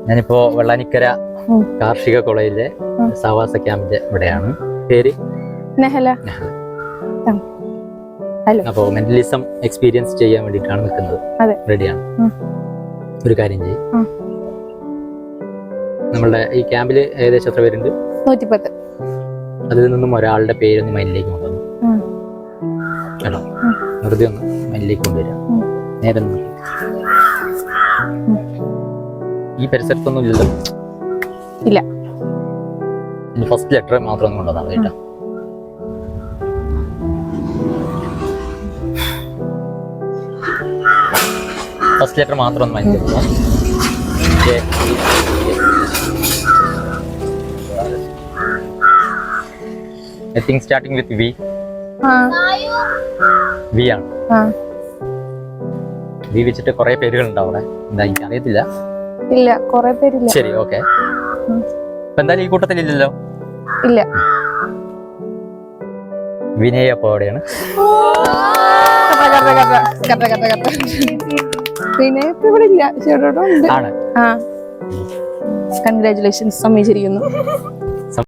ഞാനിപ്പോ വെള്ളാനിക്കര കാർഷിക കോളേജിലെ സവാസ ക്യാമ്പിന്റെ ഇവിടെയാണ്. പേര് നെഹല. അപ്പോ മെന്റലിസം എക്സ്പീരിയൻസ് ചെയ്യാൻ വേണ്ടിയിട്ടാണ് നിൽക്കുന്നത്. റെഡിയാണ്. ഒരു കാര്യം ചെയ്യും, നമ്മളുടെ ഈ ക്യാമ്പിൽ ഏകദേശം എത്ര പേരുണ്ട്? 110. അതിൽ നിന്നും ഒരാളുടെ പേരൊന്ന് മൈൻഡിലേക്ക് കൊണ്ടുവന്നു കേട്ടോ. വെറുതെ ഒന്ന് മൈൻഡിലേക്ക് കൊണ്ടുവരിക. നേരെ ഈ പരിസരത്തൊന്നും ഇല്ലല്ലോ? ഇല്ല. ഫസ്റ്റ് ലെറ്റർ മാത്രം ഒന്ന് കൊണ്ടുവന്നാൽ മതി കേട്ടോ. ഫസ്റ്റ് ലെറ്റർ മാത്രം ഒന്ന് മൈൻഡ് ചെയ്യുക. Anything starting with V? V ആണ്. V വെച്ചിട്ട് കുറെ പേരുകളുണ്ടാവും അവിടെ. എന്താ എനിക്ക് അറിയത്തില്ല. ഇല്ല, കുറെ പേരില്ല. ശരി, ഓക്കെ. ഇപ്പൊ എന്തായാലും ഈ കൂട്ടത്തിൽ ഇല്ലല്ലോ? ഇല്ല. വിനയ് അപ്പൊ അവിടെയാണ്. വിനയ് ഇപ്പൊ ഇവിടെ ഇല്ല. ആണ്. കൺഗ്രാറ്റുലേഷൻസ്, സമ്മതിച്ചിരിക്കുന്നു.